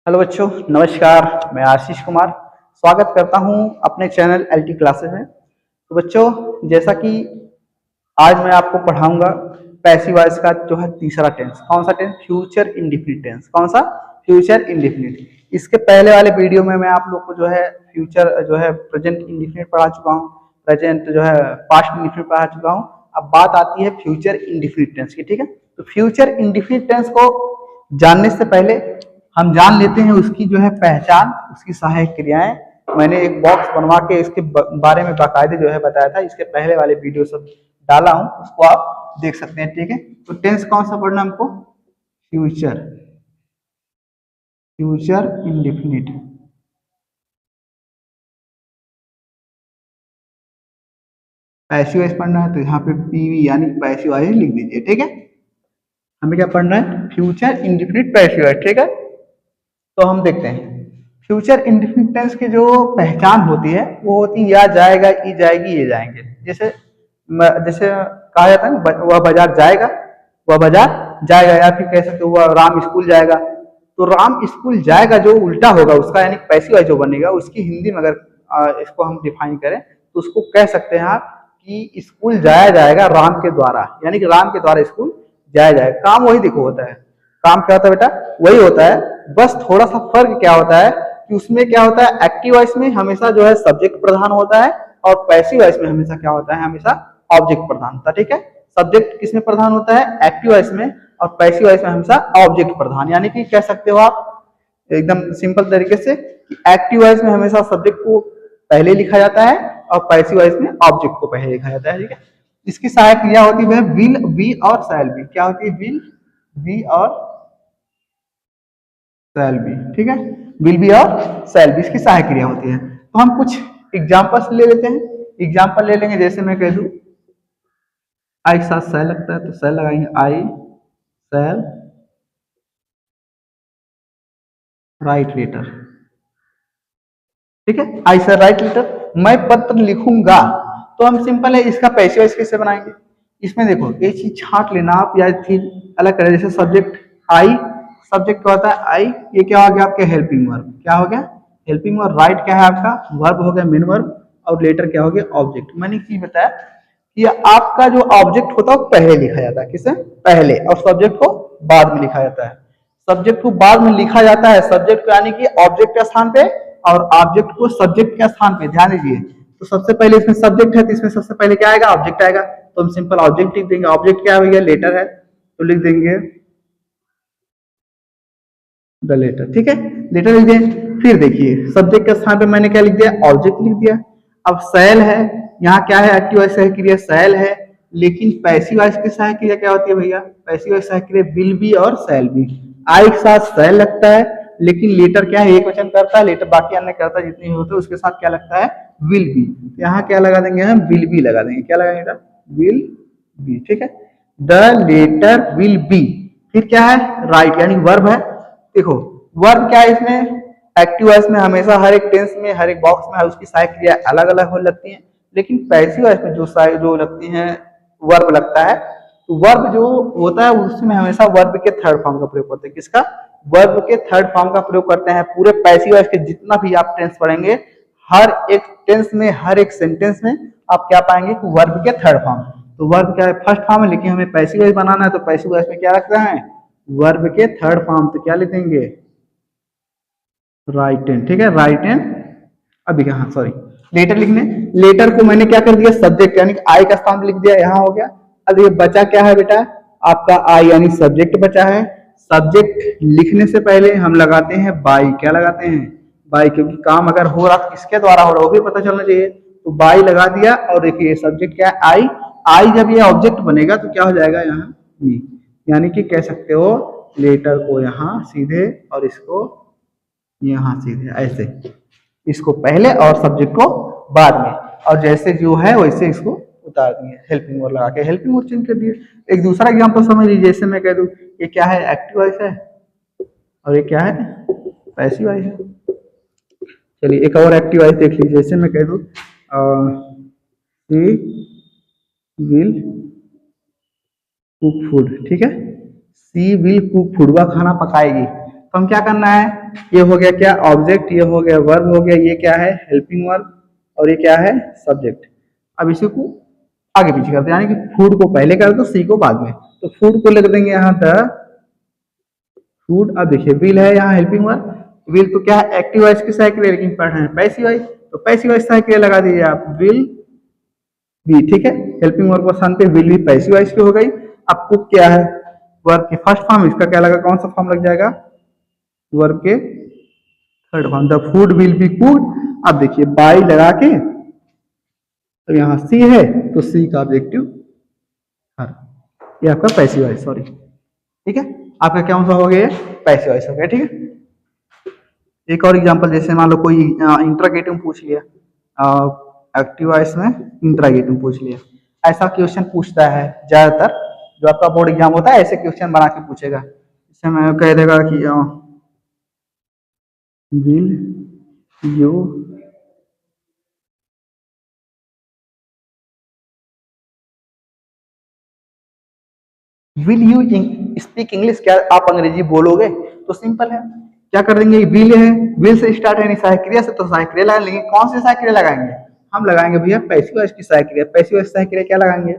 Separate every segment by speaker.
Speaker 1: Hello बच्चों, नमस्कार। मैं आशीष कुमार स्वागत करता हूं अपने चैनल एलटी क्लासेस में। तो बच्चों, जैसा कि आज मैं आपको पढ़ाऊंगा पैसिव वॉइस का जो है तीसरा टेंस। कौन सा टेंस? Future indefinite tense. कौन सा? Future indefinite. इसके पहले वाले वीडियो में मैं आप लोग को जो है फ्यूचर जो है प्रेजेंट इंडेफिनिट पढ़ा चुका हूँ, प्रेजेंट जो है पास्ट इंडेफिनिट पढ़ा चुका हूँ। अब बात आती है फ्यूचर इंडेफिनिट टेंस की। ठीक है, तो फ्यूचर इंडेफिनिट टेंस को जानने से पहले हम जान लेते हैं उसकी जो है पहचान, उसकी सहायक क्रियाएं। मैंने एक बॉक्स बनवा के इसके बारे में बाकायदे जो है बताया था। इसके पहले वाले वीडियो सब डाला हूं, उसको आप देख सकते हैं। ठीक है, तो टेंस कौन सा पढ़ना हमको? Future, future indefinite. Passive voice पढ़ना है तो यहाँ पे पीवी यानी पैसिव वॉइस लिख दीजिए। ठीक है, हमें क्या पढ़ना है? Future indefinite passive voice. ठीक है, तो हम देखते हैं फ्यूचर इंडेफिनिट टेंस की जो पहचान होती है वो होती है या जाएगा, ई जाएगी, ये जाएंगे। जैसे जैसे कहा जाता है ना, वह बाजार जाएगा, वह बाजार जाएगा। या फिर कह सकते हो वह राम स्कूल जाएगा। तो राम स्कूल जाएगा जो उल्टा होगा उसका, यानी पैसिव वॉइस जो बनेगा, उसकी हिंदी में अगर इसको हम डिफाइन करें तो उसको कह सकते हैं आप कि स्कूल जाया जाएगा राम के द्वारा, यानी कि राम के द्वारा स्कूल जाया जाएगा। काम वही देखो होता है। काम क्या होता है बेटा? वही होता है, बस थोड़ा सा फर्क क्या होता है कि उसमें क्या होता है, एक्टिव वॉइस में हमेशा जो है सब्जेक्ट प्रधान होता है और पैसिव वॉइस में हमेशा क्या होता है, हमेशा ऑब्जेक्ट प्रधान होता है। ठीक है, सब्जेक्ट किसमें प्रधान होता है? एक्टिव वॉइस में। और पैसिव वॉइस में हमेशा ऑब्जेक्ट प्रधान, यानी कि कह सकते हो आप एकदम सिंपल तरीके से कि एक्टिव वॉइस में हमेशा सब्जेक्ट को पहले लिखा जाता है और पैसिव वॉइस में ऑब्जेक्ट को पहले लिखा जाता है। ठीक है, इसकी सहायक क्रिया होती है विल, बी और शैल बी। क्या होती है? विल, बी और शैल बी। ठीक है, विल बी और शैल बी इसकी सहायक क्रिया होती है। तो हम कुछ एग्जांपल्स ले लेते हैं। एग्जांपल ले लेंगे, जैसे मैं कह दूं आई के साथ शैल लगता है तो शैल लगाएंगे, आई शैल राइट लेटर। ठीक है, आई शैल राइट लेटर। मैं पत्र लिखूंगा, तो हम सिंपल है इसका पैसिव वॉइस कैसे बनाएंगे? इसमें देखो एक चीज छांट लेना आप, या चीज अलग करें। जैसे सब्जेक्ट आई, सब्जेक्ट क्या होता है? आई। ये क्या हो गया आपके? Helping verb. क्या हो गया? Helping verb. राइट क्या है आपका? वर्ब हो गया, मेन वर्ब। और लेटर क्या हो गया? ऑब्जेक्ट। मैंने एक चीज बताया कि आपका जो ऑब्जेक्ट होता है वो पहले लिखा जाता है। किसे? पहले। और सब्जेक्ट को बाद में लिखा जाता है। सब्जेक्ट को बाद में लिखा जाता है, सब्जेक्ट को यानी कि ऑब्जेक्ट के स्थान पे, और ऑब्जेक्ट को सब्जेक्ट के स्थान पे। ध्यान दीजिए, तो सबसे पहले इसमें सब्जेक्ट है तो इसमें सबसे पहले क्या आएगा? ऑब्जेक्ट आएगा। तो हम सिंपल ऑब्जेक्ट लिख देंगे। ऑब्जेक्ट क्या है? लेटर है, तो लिख देंगे द लेटर। ठीक है, लेटर लिख दिए। फिर देखिए सब्जेक्ट के स्थान पे मैंने क्या लिख दिया? ऑब्जेक्ट लिख दिया। अब शैल है, यहाँ क्या है? एक्टिव वॉइस सहायक क्रिया शैल है। लेकिन पैसिव वॉइस की सहायक क्रिया क्या होती है भैया? पैसिव वॉइस सहायक क्रिया विल बी और शैल बी। आई के साथ शैल लगता है, लेकिन लेटर क्या है? एक वचन करता है। लेटर बाकी अन्य करता है जितने होते हैं उसके साथ क्या लगता है? Will be. यहाँ क्या लगा देंगे हम? विल बी लगा देंगे। क्या लगाएंगे? Will be. ठीक है, द लेटर विल बी। फिर क्या है? राइट, यानी वर्ब है। देखो वर्ब क्या है इसमें? एक्टिव वॉइस में हमेशा हर एक टेंस में, हर एक बॉक्स में उसकी सहायक क्रिया अलग अलग हो लगती हैं, लेकिन पैसिव वॉइस में जो लगती हैं वर्ब लगता है। तो वर्ब जो होता है उसमें हमेशा वर्ब के थर्ड फॉर्म का प्रयोग करते हैं। किसका? वर्ब के थर्ड फॉर्म का प्रयोग करते हैं। पूरे पैसिव वॉइस के जितना भी आप टेंस पढ़ेंगे, हर एक टेंस में, हर एक सेंटेंस में आप क्या पाएंगे कि वर्ब के थर्ड फॉर्म। तो वर्ब क्या है? फर्स्ट फॉर्म है, लेकिन हमें पैसिव वॉइस बनाना है तो पैसिव वॉइस में क्या रखना है? वर्ब के थर्ड फॉर्म। तो क्या लिखेंगे? Right and. ठीक है, राइट एंड। अभी हाँ सॉरी, लेटर लिखने। लेटर को मैंने क्या कर दिया? सब्जेक्ट यानी आई का स्थान लिख दिया, यहाँ हो गया। अब ये बचा क्या है बेटा? आपका आई यानी सब्जेक्ट बचा है। सब्जेक्ट लिखने से पहले हम लगाते हैं बाई। क्या लगाते हैं? बाई, क्योंकि काम अगर हो रहा किसके द्वारा हो रहा है वो भी पता चलना चाहिए। तो बाई लगा दिया। और देखिए सब्जेक्ट क्या है? आई। आई जब ये ऑब्जेक्ट बनेगा तो क्या हो जाएगा? यहाँ मी, यानी कि कह सकते हो लेटर को यहाँ सीधे और इसको यहाँ सीधे, ऐसे इसको पहले और सब्जेक्ट को बाद में, और जैसे जो है वैसे इसको उतार दिए हेल्पिंग वर्ड लगा के। हेल्पिंग वर्ड चेंज कर दिए। एक दूसरा एग्जांपल समझ लीजिए। जैसे मैं कह दूं ये क्या है? एक्टिव वॉइस है और ये क्या है? पैसिव वॉइस है। चलिए एक और एक्टिव वॉइस देख लीजिए। जैसे मैं कह दूं शी विल कुक फूड। ठीक है, सी विल कुक फूड, वह खाना पकाएगी। तो हम क्या करना है, ये हो गया क्या ऑब्जेक्ट, ये हो गया वर्ब हो गया, ये क्या है हेल्पिंग वर्ब, और ये क्या है सब्जेक्ट। अब इसी को आगे पीछे करते हैं, यानी कि फूड को पहले कर दो, सी को बाद में। तो फूड को लिख देंगे यहाँ द फूड। अब देखिए विल है यहाँ हेल्पिंग वर्ब, विल तो क्या है एक्टिव वॉइस की साइकिल है, लेकिन पढ़ रहे हैं पैसिव वॉइस, तो पैसिव वॉइस साइकिल लगा दीजिए आप विल बी, ठीक है। हेल्पिंग वर्ब को स्थान पे विल भी पैसिव वॉइस की हो गई। अब कुक क्या है वर्ब के फर्स्ट फॉर्म, इसका क्या लगा, कौन सा फॉर्म लग जाएगा वर्ब के third form, the food will be cooked. अब देखिए बाई लगा के, तो यहाँ सी है तो सी का ऑब्जेक्टिव हर, ये आपका पैसिव वॉइस, सॉरी ठीक है, आपका क्या सा हो गया पैसिव वॉइस हो गया, ठीक है। एक और एग्जांपल, जैसे मान लो कोई इंट्रोगेटिव पूछ लिया, एक्टिव वॉइस में इंट्रोगेटिव पूछ लिया, ऐसा क्वेश्चन पूछता है ज्यादातर जो आपका बोर्ड एग्जाम होता है, ऐसे क्वेश्चन बना के पूछेगा। इससे मैं कह देगा कि will you will you speak English, क्या आप अंग्रेजी बोलोगे, तो सिंपल है क्या कर देंगे, विल है, विल से स्टार्ट है सहायक क्रिया से, तो सहायक क्रिया लगाएंगे, लेकिन कौन सी सहायक क्रिया लगाएंगे, हम लगाएंगे भैया पैसिव वॉइस की सहायक क्रिया। पैसिव वॉइस सहायक क्रिया क्या लगाएंगे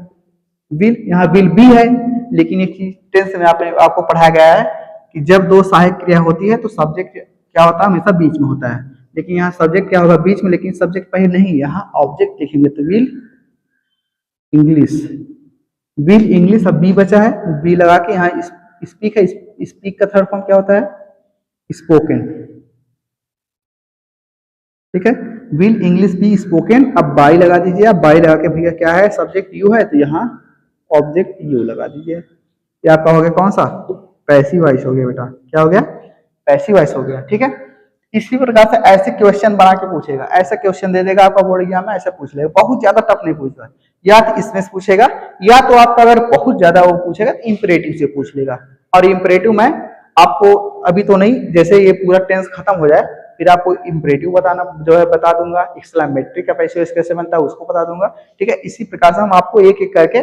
Speaker 1: विल, यहाँ विल बी है, लेकिन एक चीज टेंस में आपको पढ़ाया गया है कि जब दो सहायक क्रिया होती है तो सब्जेक्ट क्या होता है हमेशा बीच में होता है, लेकिन यहाँ सब्जेक्ट क्या होगा बीच में, लेकिन सब्जेक्ट पहले नहीं, यहाँ ऑब्जेक्ट लिखेंगे, तो विल इंग्लिश, विल इंग्लिश, अब बी बचा है, बी लगा के यहाँ स्पीक है, स्पीक का थर्ड फॉर्म क्या होता है स्पोकन, ठीक है, विल इंग्लिश बी स्पोकन। अब बाई लगा दीजिए, अब बाई लगा के भैया क्या है सब्जेक्ट यू है, तो यहाँ ऑब्जेक्ट यू लगा दीजिए, ये आपका हो गया कौन सा पैसिव वॉइस हो गया बेटा, क्या हो गया पैसिव वॉइस हो गया, ठीक है। इसी प्रकार से ऐसे क्वेश्चन बना के पूछेगा, ऐसा क्वेश्चन दे देगा आपका बोर्ड एग्जाम में, ऐसा पूछ लेगा, बहुत ज्यादा टफ नहीं पूछता, या तो इसमें से पूछेगा, या तो आपका अगर बहुत ज्यादा वो पूछेगा तो इंपरेटिव से पूछ लेगा। और इंपरेटिव में आपको अभी तो नहीं, जैसे ये पूरा टेंस खत्म हो जाए फिर आपको इंपरेटिव बताना जो है बता दूंगा, एक्सक्लेमेटरी का पैसिव वॉइस कैसे बनता है उसको बता दूंगा, ठीक है। इसी प्रकार से हम आपको एक एक करके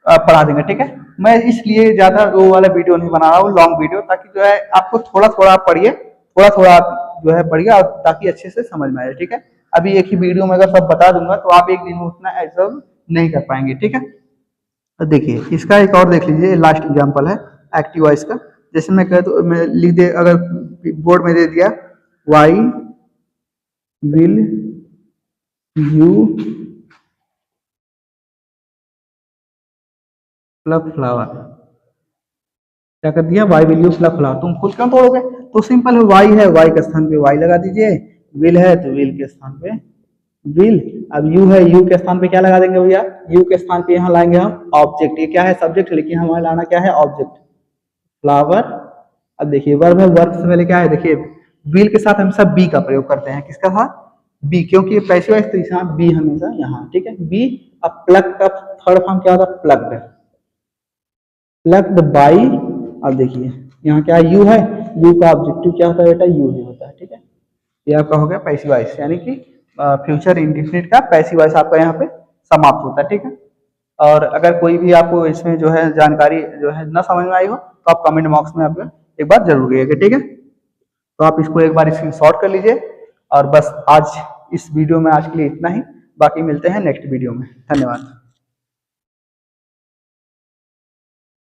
Speaker 1: पढ़ा देंगे, ठीक है। मैं इसलिए ज्यादा वो वाला वीडियो नहीं बना रहा हूँ लॉन्ग वीडियो, ताकि जो है आपको थोड़ा थोड़ा पढ़िए, थोड़ा थोड़ा जो है पढ़िए, और ताकि अच्छे से समझ में आए, ठीक है। अभी एक ही वीडियो में अगर सब बता दूंगा तो आप एक दिन में उतना एब्जॉर्ब नहीं कर पाएंगे, ठीक है। तो देखिए इसका एक और देख लीजिए, लास्ट एग्जांपल है एक्टिव वॉइस का। जैसे मैं कह तो मैं लिख दे, अगर बोर्ड में दे दिया why will you plug flower, क्या कर दिया why will you plug flower, तुम फूल क्यों तोड़ोगे, तो सिंपल है वाई है, वाई के स्थान पे वाई लगा दीजिए, विल है तो विल के स्थान पे विल, अब यू है यू के स्थान पे क्या लगा देंगे भैया, यू के स्थान पे यहाँ लाएंगे हम ऑब्जेक्ट, ये क्या है सब्जेक्ट, लेकिन हमारे लाना क्या है ऑब्जेक्ट फ्लावर। अब देखिए वर्ब है, वर्ब से पहले क्या है देखिए विल के साथ हमेशा बी का प्रयोग करते हैं, किसका साथ बी, क्योंकि ये पैसिव वॉइस तो यहाँ बी हमेशा यहाँ, ठीक है बी। अब प्लग का थर्ड फॉर्म क्या होता है प्लग्ड, प्लग्ड बाई, अब देखिए यहाँ क्या यू है, यू का ऑब्जेक्टिव क्या होता है बेटा यू ही होता है, ठीक है। ये आपका हो गया पैसिव वॉइस, यानी कि फ्यूचर इंडेफिनिट का पैसिव वॉइस आपका यहाँ पे समाप्त होता है, ठीक है। और अगर कोई भी आपको इसमें जो है जानकारी जो है ना समझ में आई हो तो आप कमेंट बॉक्स में आप एक बार जरूर करिएगा, ठीक है। तो आप इसको एक बार स्क्रीनशॉट कर लीजिए, और बस आज इस वीडियो में आज के लिए इतना ही, बाकी मिलते हैं नेक्स्ट वीडियो में, धन्यवाद।